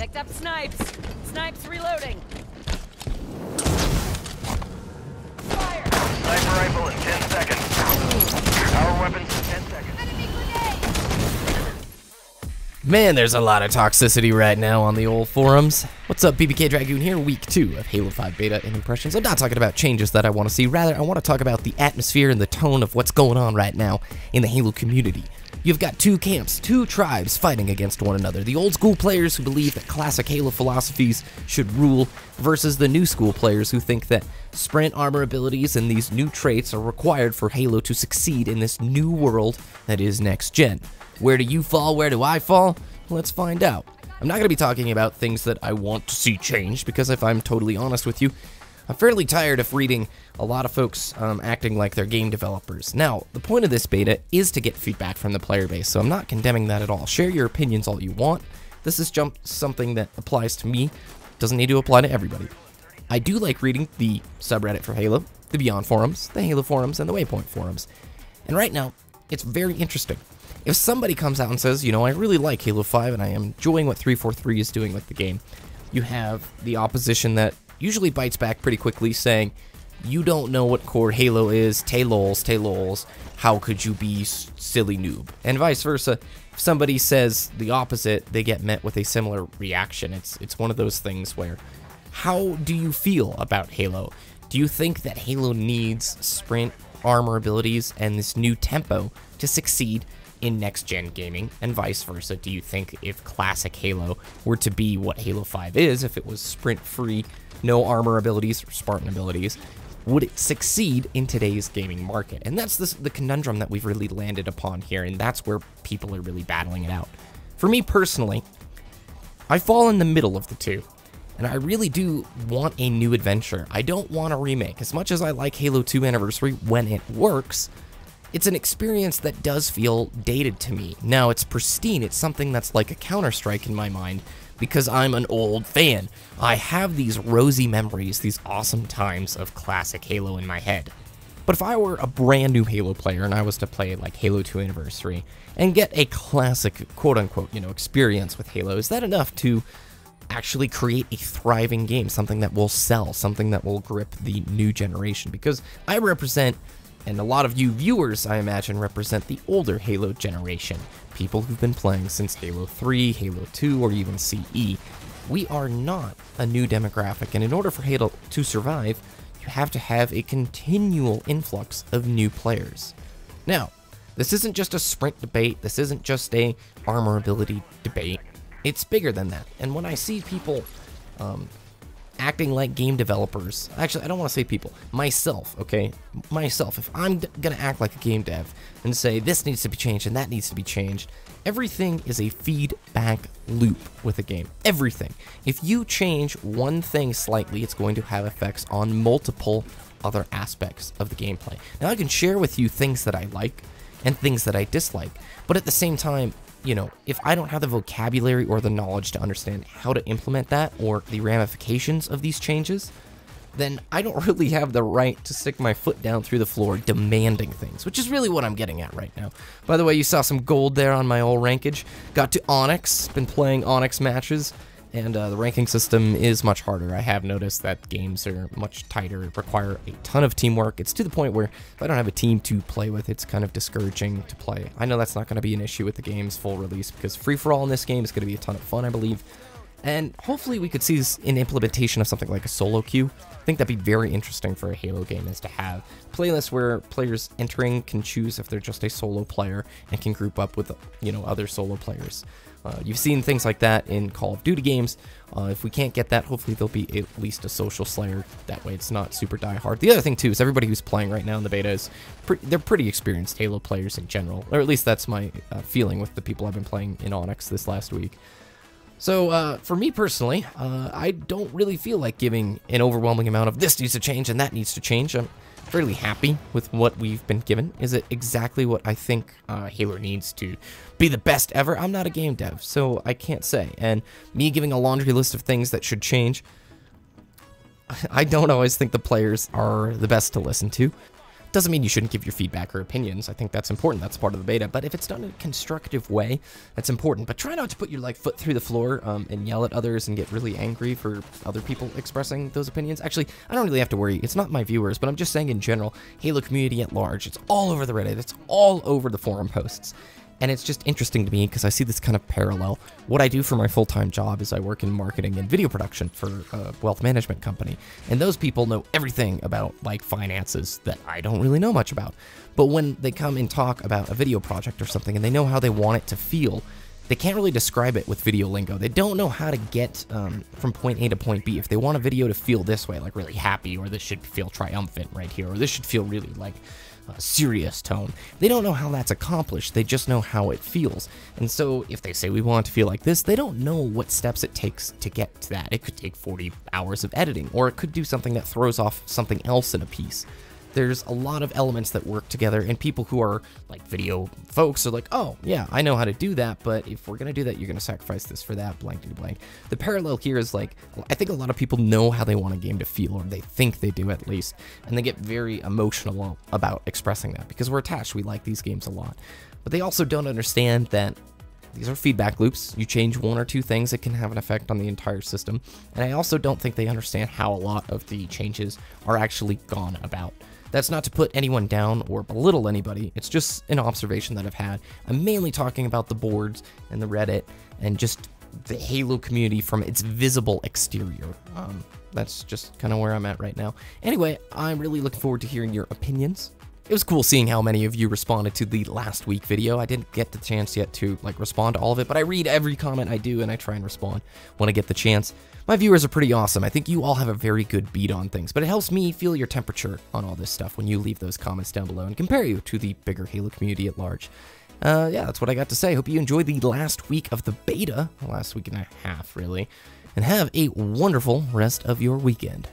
Picked up snipes. Snipes reloading. Fire! Sniper rifle in 10 seconds. Power weapons in 10 seconds. Enemy grenade! Man, there's a lot of toxicity right now on the old forums. What's up, BBKDRAGOON here, week 2 of Halo 5 beta and impressions. I'm not talking about changes that I want to see, rather I want to talk about the atmosphere and the tone of what's going on right now in the Halo community. You've got two camps, two tribes fighting against one another. The old school players who believe that classic Halo philosophies should rule versus the new school players who think that sprint armor abilities and these new traits are required for Halo to succeed in this new world that is next gen. Where do you fall? Where do I fall? Let's find out. I'm not going to be talking about things that I want to see changed, because if I'm totally honest with you, I'm fairly tired of reading a lot of folks acting like they're game developers. Now, the point of this beta is to get feedback from the player base, so I'm not condemning that at all. Share your opinions all you want. This is something that applies to me. Doesn't need to apply to everybody. I do like reading the subreddit for Halo, the Beyond forums, the Halo forums, and the Waypoint forums. And right now, it's very interesting. If somebody comes out and says, you know, I really like Halo 5 and I am enjoying what 343 is doing with the game, you have the opposition that usually bites back pretty quickly saying, you don't know what core Halo is, tay lols, how could you be silly noob? And vice versa. If somebody says the opposite, they get met with a similar reaction. It's one of those things where, how do you feel about Halo? Do you think that Halo needs sprint armor abilities and this new tempo to succeed in next-gen gaming, and vice versa? Do you think if classic Halo were to be what Halo 5 is, if it was sprint-free, no armor abilities or Spartan abilities, would it succeed in today's gaming market? And that's the conundrum that we've really landed upon here, and that's where people are really battling it out. For me personally, I fall in the middle of the two, and I really do want a new adventure. I don't want a remake. As much as I like Halo 2 Anniversary when it works, it's an experience that does feel dated to me. Now, it's pristine. It's something that's like a Counter-Strike in my mind because I'm an old fan. I have these rosy memories, these awesome times of classic Halo in my head. But if I were a brand new Halo player and I was to play like Halo 2 Anniversary and get a classic, quote-unquote, experience with Halo, is that enough to actually create a thriving game, something that will sell, something that will grip the new generation? Because I represent, and a lot of you viewers, I imagine, represent the older Halo generation. People who've been playing since Halo 3, Halo 2, or even CE. We are not a new demographic, and in order for Halo to survive, you have to have a continual influx of new players. Now, this isn't just a sprint debate, this isn't just a armor ability debate. It's bigger than that, and when I see people acting like game developers, actually I don't want to say people, myself, okay? Myself, if I'm gonna act like a game dev and say this needs to be changed and that needs to be changed, everything is a feedback loop with a game. Everything. If you change one thing slightly, it's going to have effects on multiple other aspects of the gameplay. Now I can share with you things that I like and things that I dislike, but at the same time, if I don't have the vocabulary or the knowledge to understand how to implement that or the ramifications of these changes, then I don't really have the right to stick my foot down through the floor demanding things, which is really what I'm getting at right now. By the way, you saw some gold there on my old rankage. Got to Onyx, been playing Onyx matches, and the ranking system is much harder. I have noticed that games are much tighter, require a ton of teamwork. It's to the point where if I don't have a team to play with, it's kind of discouraging to play. I know that's not going to be an issue with the game's full release, because free-for-all in this game is going to be a ton of fun, I believe. And hopefully we could see an implementation of something like a solo queue. I think that'd be very interesting for a Halo game, is to have playlists where players entering can choose if they're just a solo player and can group up with, other solo players. You've seen things like that in Call of Duty games. If we can't get that, hopefully there'll be at least a social slayer. That way it's not super die-hard. The other thing, too, is everybody who's playing right now in the beta is they're pretty experienced Halo players in general. Or at least that's my feeling with the people I've been playing in Onyx this last week. So, for me personally, I don't really feel like giving an overwhelming amount of this needs to change and that needs to change. I'm fairly happy with what we've been given. Is it exactly what I think Halo needs to be the best ever? I'm not a game dev, so I can't say. And me giving a laundry list of things that should change, I don't always think the players are the best to listen to. Doesn't mean you shouldn't give your feedback or opinions. I think that's important. That's part of the beta. But if it's done in a constructive way, that's important. But try not to put your foot through the floor and yell at others and get really angry for other people expressing those opinions. Actually, I don't really have to worry. It's not my viewers, but I'm just saying in general, Halo community at large. It's all over the Reddit. It's all over the forum posts. And it's just interesting to me because I see this kind of parallel. What I do for my full-time job is I work in marketing and video production for a wealth management company. And those people know everything about finances that I don't really know much about. But when they come and talk about a video project or something and they know how they want it to feel, they can't really describe it with video lingo. They don't know how to get from point A to point B. If they want a video to feel this way, like really happy, or this should feel triumphant right here, or this should feel really like serious tone. They don't know how that's accomplished, they just know how it feels. And so if they say we want it to feel like this, they don't know what steps it takes to get to that. It could take 40 hours of editing, or it could do something that throws off something else in a piece. There's a lot of elements that work together, and people who are video folks are like, oh yeah, I know how to do that, but if we're gonna do that, you're gonna sacrifice this for that, blank to blank. The parallel here is I think a lot of people know how they want a game to feel, or they think they do at least, and they get very emotional about expressing that because we're attached. We like these games a lot, but they also don't understand that these are feedback loops. You change one or two things, it can have an effect on the entire system. And I also don't think they understand how a lot of the changes are actually gone about. That's not to put anyone down or belittle anybody. It's just an observation that I've had. I'm mainly talking about the boards and the Reddit and just the Halo community from its visible exterior. That's just kind of where I'm at right now. Anyway, I'm really looking forward to hearing your opinions. It was cool seeing how many of you responded to the last week video. I didn't get the chance yet to respond to all of it, but I read every comment I do and I try and respond when I get the chance. My viewers are pretty awesome. I think you all have a very good beat on things, but it helps me feel your temperature on all this stuff when you leave those comments down below and compare you to the bigger Halo community at large. Yeah, that's what I got to say. Hope you enjoyed the last week of the beta, the last week and a half really, and have a wonderful rest of your weekend.